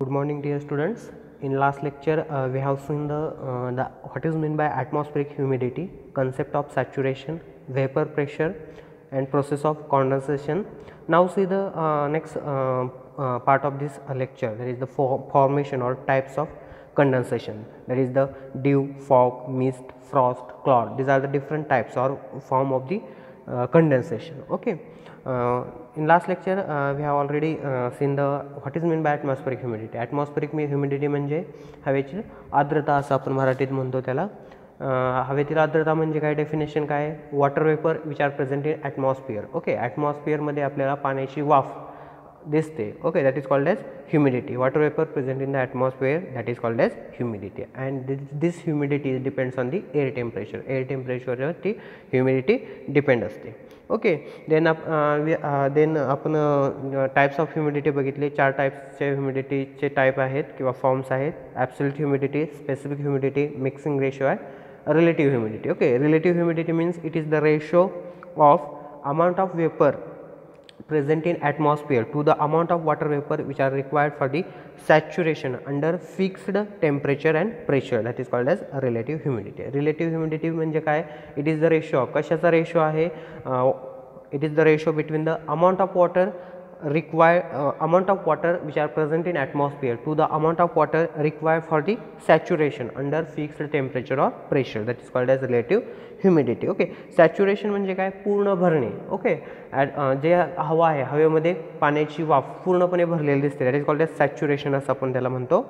Good morning, dear students. In last lecture, we have seen the what is meant by atmospheric humidity, concept of saturation, vapor pressure, and process of condensation. Now, see the next part of this lecture. That is the formation or types of condensation. That is the dew, fog, mist, frost, cloud. These are the different types or form of the condensation. Okay. In last lecture we have already seen the what is meant by atmospheric humidity. Atmospheric humidity म्हणजे हवेची आर्द्रता असं आपण मराठीत म्हणतो त्याला. हवेतील आर्द्रता म्हणजे काय, डेफिनेशन काय, water vapour which are present in atmosphere. Okay, ॲटमॉस्फिअरमध्ये आपल्याला पाण्याची वाफ दिसते. Okay, that is called as humidity. Water vapour present in the atmosphere, that is called as humidity. And this humidity depends on the air temperature. Air टेम्परेचरवर ती humidity depend असते. Okay, then आपण types of humidity बघितले. 4 टाईप्सचे ह्युमिडिटीचे type आहेत किंवा forms आहेत. Absolute humidity, specific humidity, mixing ratio आहे, relative humidity. Okay, relative humidity means it is the ratio of amount of vapor present in atmosphere to the amount of water vapor which are required for the saturation under fixed temperature and pressure. That is called as relative humidity. Relative humidity म्हणजे काय, it is the ratio. कशाचा ratio आहे, it is the ratio between the amount of water amount of water which are present in atmosphere to the amount of water required for the saturation under fixed temperature or pressure. That is called as relative humidity. Okay, saturation म्हणजे काय, पूर्ण भरणे. Okay, जे हवा आहे, हवेमध्ये पाण्याची वाफ पूर्णपणे भरलेली दिसते, that is called as saturation असं आपण त्याला म्हणतो.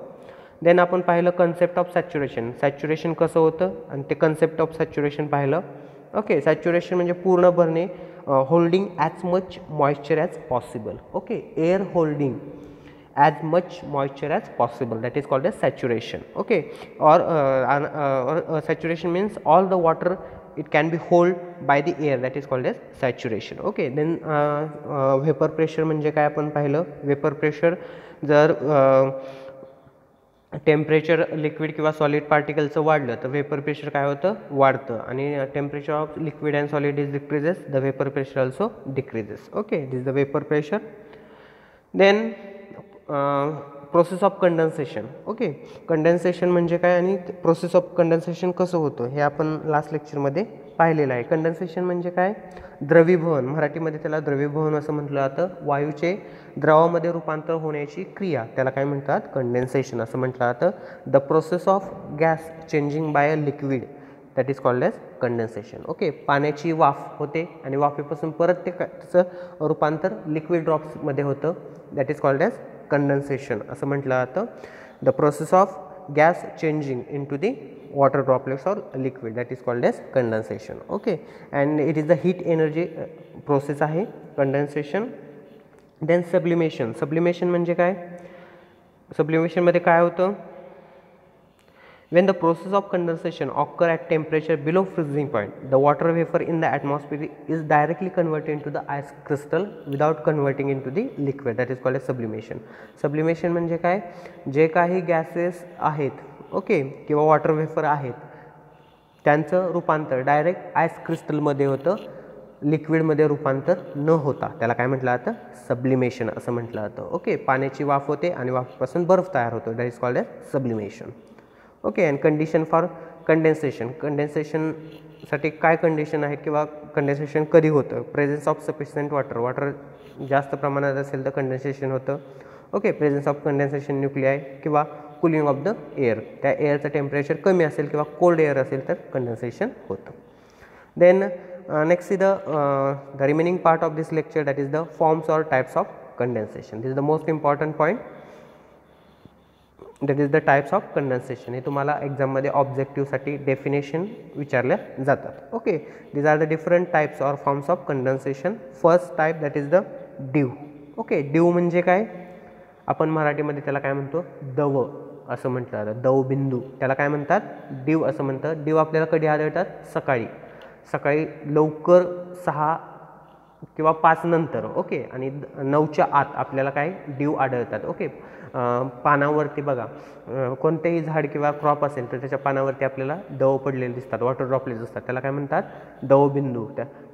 देन आपण पाहिलं कन्सेप्ट ऑफ सॅच्युरेशन. सॅच्युरेशन कसं होतं आणि ते कन्सेप्ट ऑफ सॅच्युरेशन पाहिलं. ओके, सॅच्युरेशन म्हणजे पूर्ण भरणे, holding as much moisture as possible. Okay, air holding as much moisture as possible, that is called as saturation. Okay, or saturation means all the water it can be hold by the air, that is called as saturation. Okay, then vapor pressure म्हणजे काय आपण पाहिलं. Vapour pressure जर temperature liquid किंवा solid पार्टिकलचं वाढलं तर vapour pressure काय होतं, वाढतं. आणि temperature of liquid and solid is decreases, the vapour pressure also decreases. Okay, this the vapour pressure. Then process of condensation. Okay, condensation म्हणजे काय आणि प्रोसेस ऑफ कंडेन्सेशन कसं होतं हे आपण लास्ट लेक्चरमध्ये पाहिलेलं आहे. कंडेन्सेशन म्हणजे काय, द्रवीभवन. मराठीमध्ये त्याला द्रवीभवन असं म्हटलं जातं. वायूचे द्रवामध्ये रूपांतर होण्याची क्रिया, त्याला काय म्हणतात, कंडेन्सेशन असं म्हटलं जातं. The process of gas changing by a liquid, that is called as condensation. Okay, पाण्याची वाफ होते आणि वाफेपासून परत त्याचं रूपांतर लिक्विड ड्रॉप्समध्ये होतं, that is called as condensation असं म्हटलं जातं. The process of gas changing into the water droplets or liquid, that is called as condensation. Okay, and it is the heat energy process आहे condensation. Then sublimation. Sublimation म्हणजे काय, सब्लिमेशनमध्ये काय होतं, when the process of condensation occur at temperature below freezing point, the water vapor in the atmosphere is directly converted into the ice crystal without converting into the liquid, that is called as sublimation. Sublimation म्हणजे काय, जे काही gases आहेत, okay, किंवा water vapour आहेत, त्यांचं रूपांतर direct ice क्रिस्टलमध्ये होतं, लिक्विडमध्ये रूपांतर न होता त्याला काय म्हटलं जातं, सब्लिमेशन असं म्हटलं जातं. ओके, पाण्याची वाफ होते आणि वाफेपासून बर्फ तयार होतो, that is called as sublimation. Okay, and condition for condensation. कंडेन्सेशनसाठी काय कंडिशन आहे किंवा कंडेन्सेशन कधी होतं, presence of sufficient water. Water जास्त प्रमाणात असेल तर कंडेन्सेशन होतं. Okay, presence of condensation nuclei किंवा कुलिंग ऑफ द एअर, त्या एअरचं टेम्परेचर कमी असेल किंवा कोल्ड एअर असेल तर कंडेन्सेशन होतं. Then next is the remaining part of this lecture, that is the forms or types of condensation. This is the most important point, that is the types of condensation. हे तुम्हाला एक्झाममध्ये ऑब्जेक्टिव्हसाठी definition विचारल्या जातात. Okay, these are the different types or forms of condensation. First type that is the dew. Okay, dew म्हणजे काय, आपण मराठीमध्ये त्याला काय म्हणतो, दव असं म्हटलं जातं, दव बिंदू, त्याला काय म्हणतात, ड्यू असं म्हणतात. ड्यू आपल्याला कधी आढळतात, सकाळी, सकाळी लवकर 6 किंवा 5 नंतर. ओके, आणि 9च्या आत आपल्याला काय ड्यू आढळतात. ओके, पानावरती बघा, कोणतेही झाड किंवा क्रॉप असेल तर त्याच्या पानावरती आपल्याला दव पडलेले दिसतात, वॉटर ड्रॉपलेट्स असतात, त्याला काय म्हणतात, दवबिंदू,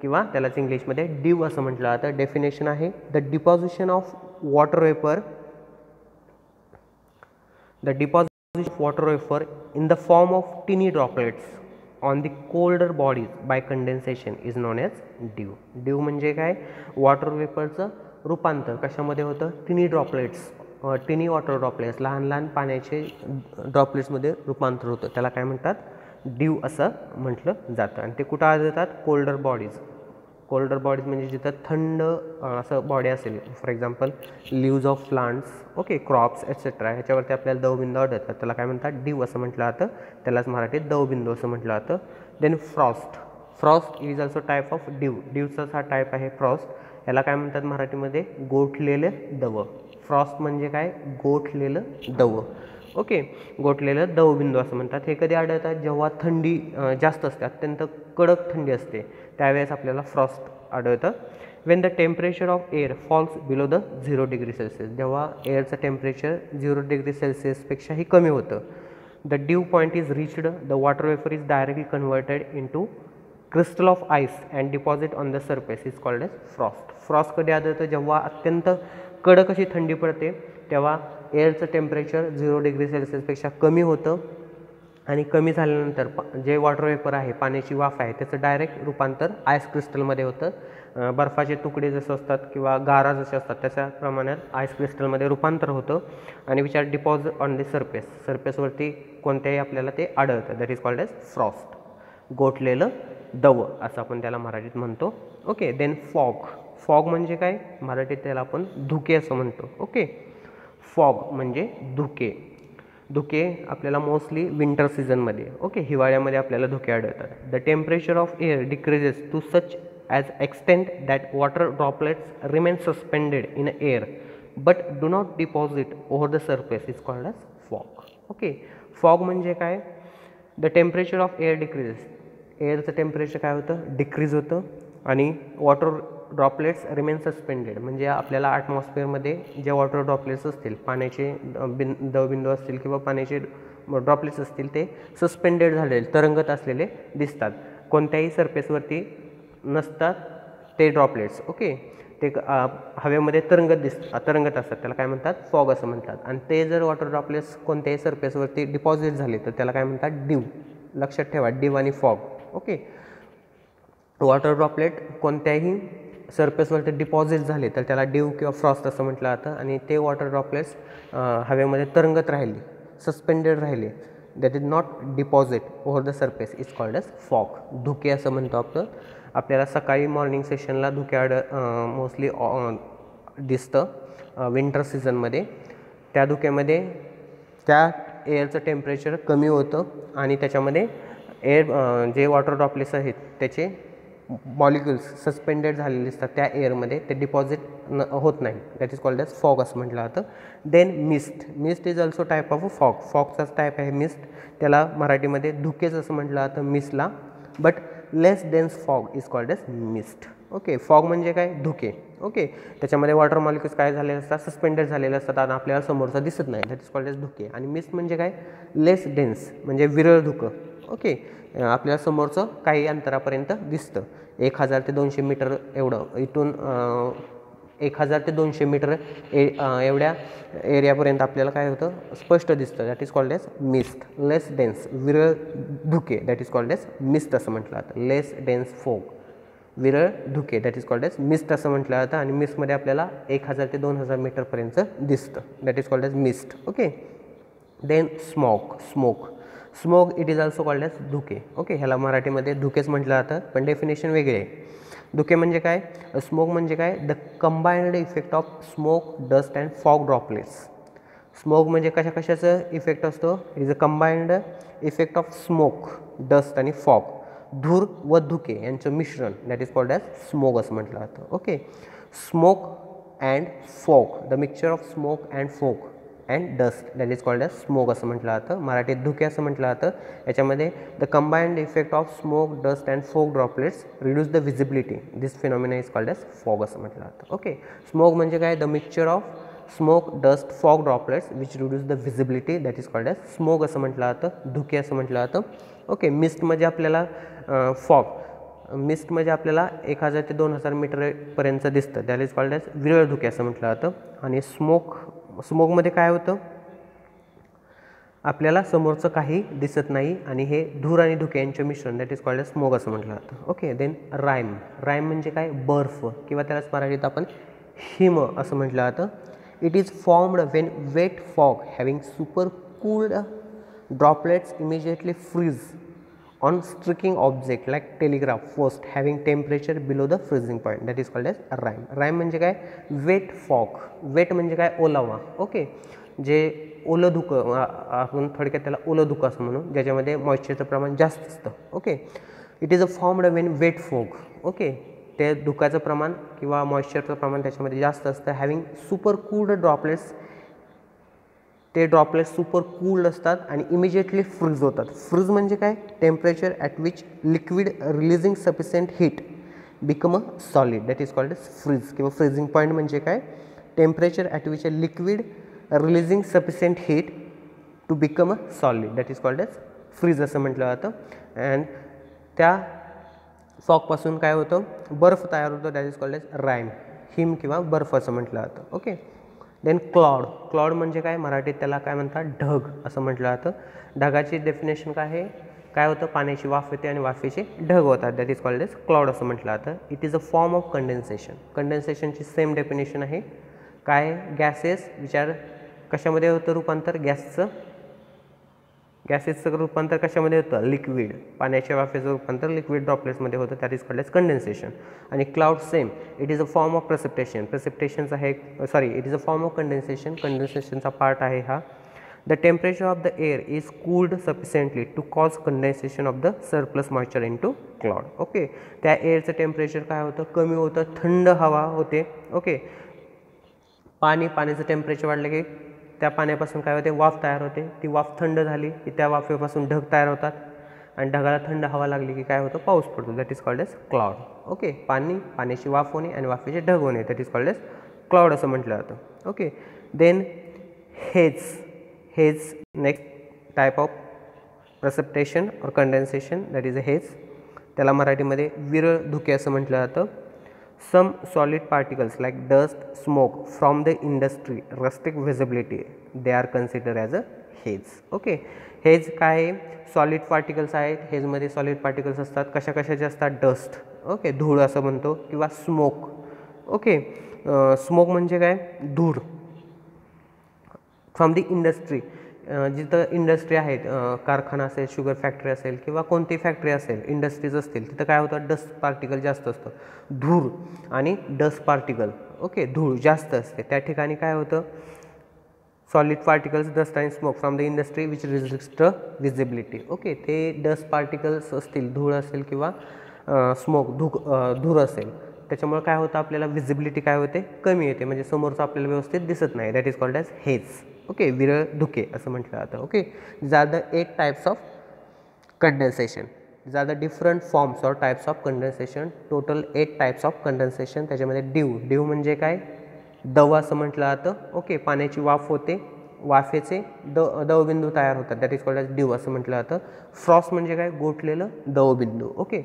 किंवा त्यालाच इंग्लिशमध्ये ड्यू असं म्हटलं जातं. डेफिनेशन आहे, the deposition of water vapour the deposition of water vapour in the form of tiny droplets on the colder bodies by condensation is known as dew. Dew म्हणजे काय, वॉटर वेपरचं रूपांतर कशामध्ये होतं, tiny droplets, tiny water droplets, लहान लहान पाण्याचे ड्रॉपलेट्समध्ये रूपांतर होतं, त्याला काय म्हणतात, ड्यू असं म्हटलं जातं. आणि ते कुठं आढळतात, कोल्डर बॉडीज. कोल्डर बॉडीज म्हणजे जिथं थंड असं बॉडी असेल, for example leaves of plants, okay, crops etcetera, ह्याच्यावरती आपल्याला दवबिंदू आढळतात, त्याला काय म्हणतात, ड्यू असं म्हटलं जातं, त्यालाच मराठीत दवबिंदू असं म्हटलं जातं. Then frost. Frost is also type of dew. ड्यूचाच हा टाईप आहे फ्रॉस्ट. याला काय म्हणतात मराठीमध्ये, गोठलेलं दव. फ्रॉस्ट म्हणजे काय, गोठलेलं दव. ओके, गोठलेलं दवबिंदू असं म्हणतात. हे कधी आढळतात, जेव्हा थंडी जास्त असते, अत्यंत कडक थंडी असते, त्यावेळेस आपल्याला फ्रॉस्ट आढळतं. When the temperature of air falls below the 0 degree Celsius. जेव्हा एअरचं टेम्परेचर 0 डिग्री सेल्सिअसपेक्षाही कमी होतं. The dew point is reached, the water vapour is directly converted into crystal of ice and deposit on the surface is called as frost. Frost कधी आढळतं, जेव्हा अत्यंत कडक अशी थंडी पडते, तेव्हा एअरचं टेम्परेचर 0 डिग्री सेल्सिअसपेक्षा कमी होतं आणि कमी झाल्यानंतर जे वॉटर वेपर आहे, पाण्याची वाफ आहे, त्याचं डायरेक्ट रूपांतर आईस क्रिस्टलमध्ये होतं. बर्फाचे तुकडे जसे असतात किंवा गारा जसे असतात त्याच्या प्रमाणात आईस क्रिस्टलमध्ये रूपांतर होतं आणि which are deposit on the surface. सरफेसवरती कोणत्याही आपल्याला ते आढळतं. That is called as frost. गोठलेलं दव असं आपण त्याला मराठीत म्हणतो. Okay, then fog. फॉग म्हणजे काय, मराठीत त्याला आपण धुके असं म्हणतो. ओके, फॉग म्हणजे धुके. धुके आपल्याला मोस्टली विंटर सीझनमध्ये, ओके, हिवाळ्यामध्ये आपल्याला धुके आढळतात. The temperature of air decreases to such as extent that water droplets remain suspended in air but do not deposit over the surface is called as fog. Okay, fog म्हणजे काय, the temperature of air decreases. एअरचं temperature काय होतं, decrease होतं आणि water droplets remain suspended म्हणजे आपल्याला ॲटमॉस्फिअरमध्ये जे वॉटर ड्रॉपलेट्स असतील, पाण्याचे दवबिंदू असतील किंवा पाण्याचे ड्रॉपलेट्स असतील, ते सस्पेंडेड झालेले, तरंगत असलेले दिसतात. कोणत्याही सरफेसवरती नसतात ते ड्रॉपलेट्स. ओके, ते हवेमध्ये तरंगत असतात, त्याला काय म्हणतात, फॉग असं म्हणतात. आणि ते जर वॉटर ड्रॉपलेट्स कोणत्याही सरफेसवरती डिपॉझिट झाले तर त्याला काय म्हणतात, ड्यू. लक्षात ठेवा, ड्यू आणि फॉग. ओके, वॉटर ड्रॉपलेट कोणत्याही सरफेसवरती डिपॉझिट झाले तर त्याला ड्यू किंवा फ्रॉस्ट असं म्हटलं जातं. आणि ते वॉटर ड्रॉपलेट्स हवेमध्ये तरंगत राहिले, सस्पेंडेड राहिले, that is not deposit over the surface is called as fog. धुके असं म्हणतो आपण. आपल्याला सकाळी मॉर्निंग सेशनला धुके मोस्टली दिसतं विंटर सीझनमध्ये. त्या धुक्यामध्ये त्या एअरचं टेम्परेचर कमी होतं आणि त्याच्यामध्ये एअर जे वॉटर ड्रॉपलेट्स आहेत त्याचे मॉलिक्युल्स सस्पेंडेड झालेले असतात त्या एअरमध्ये, ते डिपॉझिट होत नाही. That is called as fog असं म्हटलं जातं. Then mist. Mist is also type of a fog. फॉगचाच टाईप आहे मिस्ट. त्याला मराठीमध्ये धुकेच असं म्हटलं जातं मिस्टला. But less dense fog is called as mist. Okay, fog म्हणजे काय, धुके. ओके, त्याच्यामध्ये वॉटर मॉलिक्युल्स काय झालेले असतात, सस्पेंडेड झालेले असतात आणि आपल्याला समोरचा दिसत नाही. दॅट इज कॉल्ड एज धुके. आणि मिस्ट म्हणजे काय, लेस डेन्स म्हणजे विरळ धुकं. ओके, आपल्याला समोरचं काही अंतरापर्यंत दिसतं. 1000 ते 200 मीटर एवढं, इथून 1000 ते 200 मीटर एवढ्या एरियापर्यंत आपल्याला काय होतं, स्पष्ट दिसतं. That is called as mist. Less dense विरळ धुके, that is called as mist असं म्हटलं जातं. लेस डेन्स फॉग, विरळ धुके, that is called as mist असं म्हटलं जातं. आणि मिस्टमध्ये आपल्याला 1000 ते 2000 मीटरपर्यंत दिसतं. That is called as mist. Okay, then smoke. Smoke it is also called as धुके. ओके, ह्याला मराठीमध्ये धुकेच म्हटलं जातं, पण डेफिनेशन वेगळे आहे. धुके म्हणजे काय, स्मोक म्हणजे काय, the combined effect of smoke, dust and fog droplets. Smoke म्हणजे कशाचं इफेक्ट असतो, it is a combined effect of smoke, dust आणि फॉग. धूर व धुके यांचं मिश्रण, that is called as smoke असं म्हटलं जातं. Okay, smoke and fog, the mixture of smoke and fog and dust, that is called as smoke असं म्हटलं जातं. मराठीत धुके असं म्हटलं जातं. याच्यामध्ये the combined effect of smoke, dust and fog droplets reduce the visibility, this phenomena is called as fog असं म्हटलं जातं. ओके, स्मोक म्हणजे काय, the mixture of smoke, dust, fog droplets which reduce the visibility, that is called as smoke असं म्हटलं जातं. धुके असं म्हटलं जातं. ओके, मिस्ट म्हणजे आपल्याला फॉग, मिस्ट म्हणजे आपल्याला 1000 ते 2000 मीटरपर्यंत दिसतं, दॅट इज कॉल्ड एज विरळ धुके असं म्हटलं जातं. आणि स्मोकमध्ये काय होतं, आपल्याला समोरचं काही दिसत नाही आणि हे धूर आणि धुके यांचे मिश्रण, that is called as smog असं म्हटलं जातं. ओके. Then rhyme. राईम म्हणजे काय? बर्फ किंवा त्यालाच मराठीत आपण हिम असं म्हटलं जातं. It is formed when wet fog having super cooled droplets immediately freeze on streaking object like telegraph post having temperature below the freezing point, that is called as rime. rime म्हणजे काय? Weight fog. वेट म्हणजे काय? ओलावा. Okay. जे ओलं धुकं, आपण थोडक्यात त्याला ओलं धुकं असं म्हणू, ज्याच्यामध्ये मॉइश्चरचं प्रमाण जास्त असतं. Okay. It is a formed when wet fog. Okay. ते धुक्याचं प्रमाण किंवा मॉइश्चरचं प्रमाण त्याच्यामध्ये जास्त असतं. हॅव्हिंग सुपर कूल्ड ड्रॉपलेट्स, ते ड्रॉपलेट्स सुपर कूल्ड असतात आणि इमिजिएटली फ्रीज होतात. फ्रीज म्हणजे काय? Temperature at which liquid releasing sufficient heat become a solid, that is called as freeze. किंवा फ्रीजिंग पॉईंट म्हणजे काय? Temperature at which a liquid releasing sufficient heat to become a solid, that is called as freeze असं म्हटलं जातं. And त्या फॉगपासून काय होतं? बर्फ तयार होतो, that is called as rime. हिम किंवा बर्फ असं म्हटलं जातं. ओके. Then cloud. क्लाउड म्हणजे काय? मराठीत त्याला काय म्हणतात? ढग असं म्हटलं जातं. ढगाची डेफिनेशन काय आहे? काय होतं? पाण्याची वाफ येते आणि वाफेचे ढग होतात, that is called as cloud असं म्हटलं जातं. It is a form of condensation. कंडेन्सेशनची सेम डेफिनेशन आहे. काय? गॅसेस विचार कशामध्ये होतं रूपांतर? गॅसेसचं रूपांतर कशामध्ये होतं? लिक्विड. पाण्याच्या वाफेचं रूपांतर लिक्विड ड्रॉपलेट्समध्ये होतं, that is called as condensation. आणि cloud same. It is a form of precipitation. प्रेसिपिटेशनचा आहे it is a form of condensation. कंडेन्सेशनचा पार्ट आहे हा. The temperature of the air is cooled sufficiently to cause condensation of the surplus moisture into cloud. Okay. त्या एअरचं temperature काय होतं? कमी होतं, थंड हवा होते. ओके. पाण्याचं टेम्परेचर वाढलं की त्या पाण्यापासून काय होते? वाफ तयार होते. ती वाफ थंड झाली की त्या वाफेपासून ढग तयार होतात आणि ढगाला थंड हवा लागली की काय होतं? पाऊस पडतो, that is called as cloud. Okay. पाण्याची वाफ होणे आणि वाफेचे ढग होणे, that is called as cloud असं म्हटलं जातं. Okay. Then haze next type of precipitation और condensation, that is a haze. त्याला मराठीमध्ये विरळ धुके असं म्हटलं जातं. Some solid particles like dust, smoke from the industry restrict visibility. They are considered as a haze. Okay. Hedge काय आहे? सॉलिड पार्टिकल्स आहेत. हेजमध्ये सॉलिड पार्टिकल्स असतात. कशाचे असतात? डस्ट. ओके. धूळ असं म्हणतो किंवा स्मोक. ओके. स्मोक म्हणजे काय? धूर. फ्रॉम दी इंडस्ट्री, जिथं इंडस्ट्री आहेत, कारखाना असेल, शुगर फॅक्टरी असेल किंवा कोणती फॅक्टरी असेल, इंडस्ट्रीज असतील, तिथं काय होतं? डस्ट पार्टिकल जास्त असतं. धूर आणि डस्ट पार्टिकल. ओके. धूळ जास्त असते. त्या ठिकाणी काय होतं? सॉलिड पार्टिकल्स, डस्ट आणि smoke from the industry which restrict visibility. Okay. ते डस्ट पार्टिकल्स असतील, धूळ असेल किंवा स्मोक धूर असेल, त्याच्यामुळे काय होतं? आपल्याला विजिबिलिटी काय होते? कमी येते. म्हणजे समोरचं आपल्याला व्यवस्थित दिसत नाही, that is called as haze. Okay. विरळ धुके असं म्हटलं जातं. Okay. These are the 8 types of condensation. These are the different forms or types of condensation. Total 8 types of condensation. त्याच्यामध्ये ड्यू म्हणजे काय? दव असं म्हटलं जातं. ओके. पाण्याची वाफ होते, वाफेचे दवबिंदू तयार होतात, that is called as due असं म्हटलं जातं. फ्रॉस्ट म्हणजे काय? गोठलेलं दवबिंदू. ओके.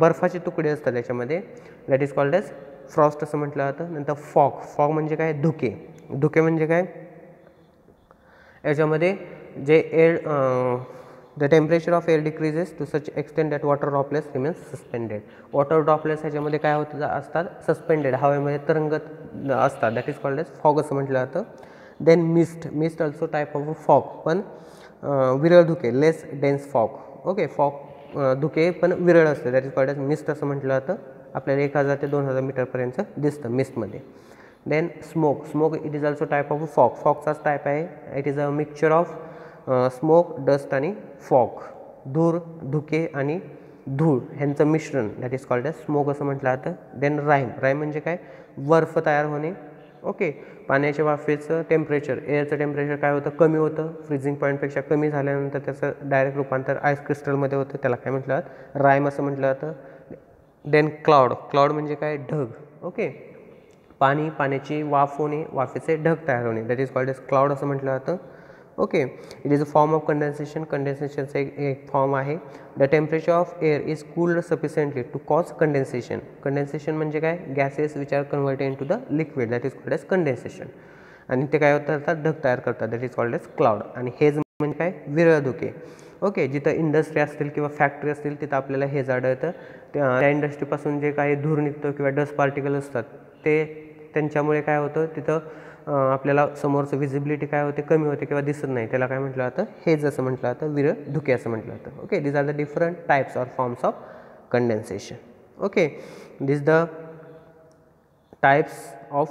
बर्फाचे तुकडे असतात त्याच्यामध्ये, that is called as Frost असं म्हटलं जातं. नंतर फॉग म्हणजे काय? धुके म्हणजे काय? याच्यामध्ये जे air, the temperature of air decreases to such extend that water droplets remains suspended. Water droplets ह्याच्यामध्ये काय होतं? असतात सस्पेंडेड, हवेमध्ये तरंगत असतात, that is called as fog असं म्हटलं जातं. Then mist also type of fog, पण विरळ धुके, less dense fog. Okay. Fog धुके पण विरळ असते, that is called as mist असं म्हटलं जातं. आपल्याला 1000 ते 2000 मीटरपर्यंत दिसतं मिस्टमध्ये. Then smoke it is also type of fog. फॉगचाच टाईप आहे. It is a mixture of smoke, dust आणि फॉग. धुके आणि धूळ ह्यांचं मिश्रण, that is called as smoke असं म्हटलं जातं. देन राईम म्हणजे काय? बर्फ तयार होणे. ओके. पाण्याच्या वाफेचं टेम्परेचर, एअरचं टेम्परेचर काय होतं? कमी होतं. फ्रीजिंग पॉईंटपेक्षा कमी झाल्यानंतर त्याचं डायरेक्ट रूपांतर आईस क्रिस्टलमध्ये होतं, त्याला काय म्हटलं जातं? राईम असं म्हटलं जातं. देन क्लाउड म्हणजे काय? ढग. ओके. पाण्याची वाफ होणे, वाफेचे ढग तयार होणे, that is called as cloud असं म्हटलं जातं. Okay. It is a form of condensation. कंडेन्सेशनचं एक फॉर्म आहे. The temperature of air is cooled sufficiently to cause condensation. Condensation म्हणजे काय? Gases which are converted into the liquid, that is called as condensation. आणि ते काय होतात? ढग तयार करतात, that is called as cloud. आणि हेज म्हणजे काय, विरळ धुके. ओके, जिथं इंडस्ट्री असतील किंवा फॅक्टरी असतील तिथं आपल्याला हे आढळतं. त्या इंडस्ट्रीपासून जे काही धूर निघतं किंवा डस्ट पार्टिकल असतात ते त्यांच्यामुळे काय होतं, तिथं आपल्याला समोरचं व्हिजिबिलिटी काय होते, कमी होते किंवा दिसत नाही. त्याला काय म्हटलं जातं, हेज असं म्हटलं जातं, विरळ धुके असं म्हटलं जातं. Okay, these are the different types or forms of condensation. Okay, this the types of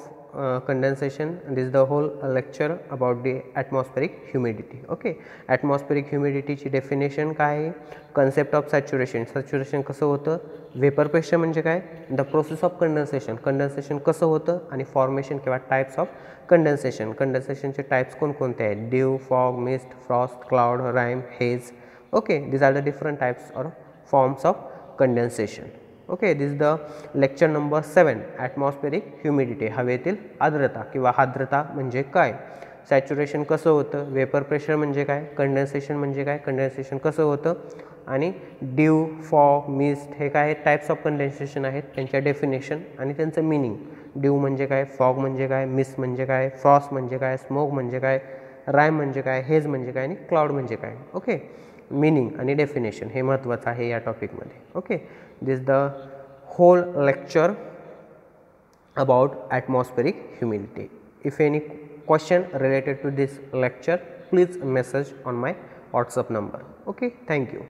condensation. This is the whole lecture about the atmospheric humidity. Okay, atmospheric humidity ची definition काय आहे, concept of saturation. saturation कसं होतं, vapor pressure म्हणजे काय, the process of condensation. condensation कसं होतं आणि formation किंवा types of condensation. condensation चे types कोणकोणते आहेत, dew, fog, mist, frost, cloud, rime, haze. Okay, these are the different types or forms of condensation. Okay, this the lecture number 7, atmospheric humidity. हवेतील आर्द्रता किंवा आर्द्रता म्हणजे काय, सॅच्युरेशन कसं होतं, वेपर प्रेशर म्हणजे काय, कंडेन्सेशन म्हणजे काय, कंडेन्सेशन कसं होतं, आणि ड्यू, फॉग, मिस्ट हे काय टाईप्स ऑफ कंडेन्सेशन आहेत, त्यांच्या डेफिनेशन आणि त्यांचं मिनिंग. ड्यू म्हणजे काय, फॉग म्हणजे काय, मिस्ट म्हणजे काय, फ्रॉस्ट म्हणजे काय, स्मोक म्हणजे काय, राईम म्हणजे काय, हेज म्हणजे काय आणि क्लाउड म्हणजे काय. ओके, मीनिंग आणि डेफिनेशन हे महत्त्वाचं आहे या टॉपिकमध्ये. Okay, this is the whole lecture about atmospheric humidity. If any question related to this lecture, please message on my WhatsApp number. Okay, thank you.